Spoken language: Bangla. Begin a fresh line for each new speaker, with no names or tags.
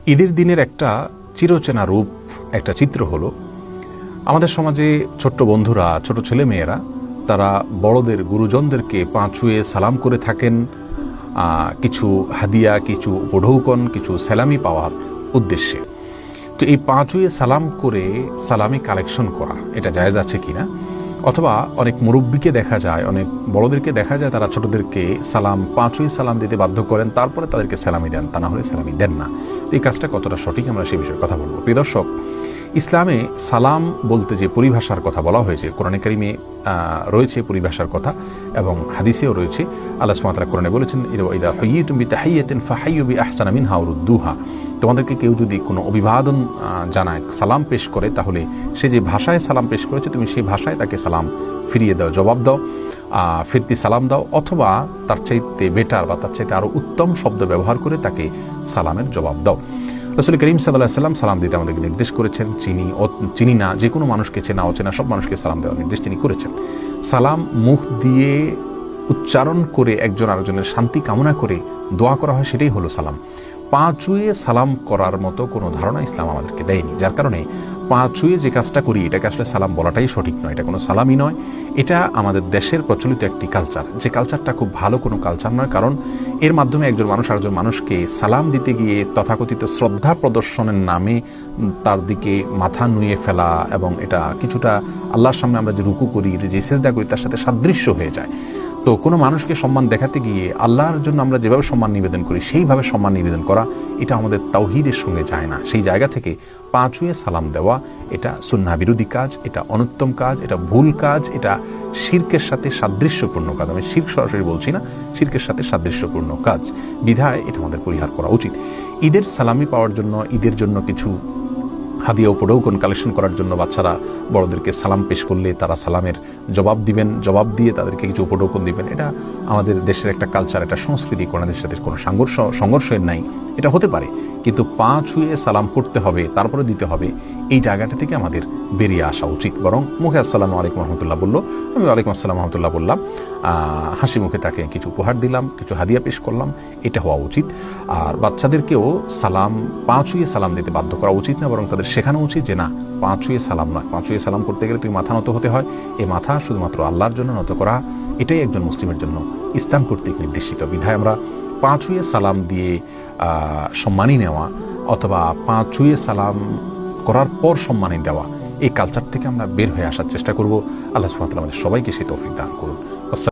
ঈদের দিনের একটা চিরচেনা রূপ, একটা চিত্র হলো আমাদের সমাজে ছোট্ট বন্ধুরা, ছোট ছেলে মেয়েরা তারা বড়দের, গুরুজনদেরকে পা ছুঁয়ে সালাম করে থাকেন কিছু হাদিয়া, কিছু উপঢৌকন, কিছু সালামি পাওয়ার উদ্দেশ্যে। তো এই পা ছুঁয়ে সালাম করে সালামি কালেকশন করা এটা জায়েজ আছে কিনা, অথবা অনেক মুরব্বীকে দেখা যায়, অনেক বড়দেরকে দেখা যায় তারা ছোটদেরকে সালাম, পা ছুঁয়ে সালাম দিতে বাধ্য করেন, তারপরে তাদেরকে সালামি দেন, তা না হলে সালামি দেন না। এই কাজটা কতটা সঠিক আমরা সেই বিষয়ে কথা বলবো। প্রিয় দর্শক, ইসলামে সালাম বলতে যে পরিভাষার কথা বলা হয়েছে, কোরআনে কারিমে রয়েছে পরিভাষার কথা এবং হাদিসেও রয়েছে। আল্লাহ সুবহানাহু ওয়া তাআলা কোরআনে বলেছেন, ইযা হুয়িতুম বিতাহিয়াতিন ফাহাইয়ু বিআহসানা মিনহা আও রুদ্দুহা। তোমাদেরকে কেউ যদি কোনো অভিবাদন জানায়, সালাম পেশ করে, তাহলে সে যে ভাষায় সালাম পেশ করেছে তুমি সেই ভাষায় তাকে সালাম ফিরিয়ে দাও, জবাব দাও, ফিরতি সালাম দাও, অথবা তার চাইতে বেটার বা তার চাইতে আরও উত্তম শব্দ ব্যবহার করে তাকে সালামের জবাব দাও। রাসূল করিম সাল্লাল্লাহু আলাইহি ওয়াসাল্লাম সালাম দিতে আমাদেরকে নির্দেশ করেছেন। চিনি না, যে কোনো মানুষকে চেনা অচেনা সব মানুষকে সালাম দেওয়ার নির্দেশ তিনি করেছেন। সালাম মুখ দিয়ে উচ্চারণ করে একজন আরেকজনের শান্তি কামনা করে দোয়া করা হয়, সেটাই হলো সালাম। পা ছুঁয়ে সালাম করার মতো কোনো ধারণা ইসলাম আমাদেরকে দেয়নি, যার কারণে পা ছুঁয়ে যে কাজটা করি এটাকে আসলে সালাম বলাটাই সঠিক নয়, এটা কোনো সালামই নয়। এটা আমাদের দেশের প্রচলিত একটি কালচার, যে কালচারটা খুব ভালো কোনো কালচার নয়, কারণ এর মাধ্যমে একজন মানুষ আরেকজন মানুষকে সালাম দিতে গিয়ে তথাকথিত শ্রদ্ধা প্রদর্শনের নামে তার দিকে মাথা নুয়ে ফেলা, এবং এটা কিছুটা আল্লাহর সামনে আমরা যে রুকু করি, যে সেজদা করি, তার সাথে সাদৃশ্য হয়ে যায়। তো কোনো মানুষকে সম্মান দেখাতে গিয়ে আল্লাহর জন্য আমরা যেভাবে সম্মান নিবেদন করি সেইভাবে সম্মান নিবেদন করা, এটা আমাদের তাওহীদের সঙ্গে যায় না। সেই জায়গা থেকে পা ছুঁয়ে সালাম দেওয়া এটা সুন্নাহ বিরোধী কাজ, এটা অনুত্তম কাজ, এটা ভুল কাজ, এটা শিরকের সাথে সাদৃশ্যপূর্ণ কাজ। আমি শিরক সরাসরি বলছি না, শিরকের সাথে সাদৃশ্যপূর্ণ কাজ, বিধায় এটা আমাদের পরিহার করা উচিত। ঈদের সালামি পাওয়ার জন্য, ঈদের জন্য কিছু হাদিয়া উপঢৌকন কালেকশন করার জন্য বাচ্চারা বড়দেরকে সালাম পেশ করলে তারা সালামের জবাব দিবেন, জবাব দিয়ে তাদেরকে কিছু উপঢৌকন দিবেন, এটা আমাদের দেশের একটা কালচার, একটা সংস্কৃতি, কোরআনের সাথে কোনো সংঘর্ষের নাই। এটা হতে পারে, কিন্তু পা ছুঁয়ে সালাম করতে হবে, তারপরে দিতে হবে, এই জায়গাটা থেকে আমাদের বেরিয়ে আসা উচিত। বরং মুখে আসসালামু আলাইকুম রহমতুল্লাহ বললো, আমি ওয়ালাইকুম আসসালাম রহমতুল্লাহ বললাম, হাসি মুখে তাকে কিছু উপহার দিলাম, কিছু হাদিয়া পেশ করলাম, এটা হওয়া উচিত। আর বাচ্চাদেরকেও সালাম, পা ছুঁয়ে সালাম দিতে বাধ্য করা উচিত না, বরং তাদের শেখানো উচিত যে না, পা ছুঁয়ে সালাম নয়, পা ছুঁয়ে সালাম করতে গেলে তুমি মাথা নত হতে হয়, এই মাথা শুধুমাত্র আল্লাহর জন্য নত করা, এটাই একজন মুসলিমের জন্য ইসলাম কর্তৃক নির্দেশিত। বিধায় আমরা পা ছুঁয়ে সালাম দিয়ে সম্মানী নেওয়া, অথবা পা ছুঁয়ে সালাম করার পর সম্মানী দেওয়া, এই কালচার থেকে আমরা বের হয়ে আসার চেষ্টা করব। আল্লাহ সুবহানাহু ওয়া তাআলা আমাদের সবাইকে সেই তৌফিক দান করুন।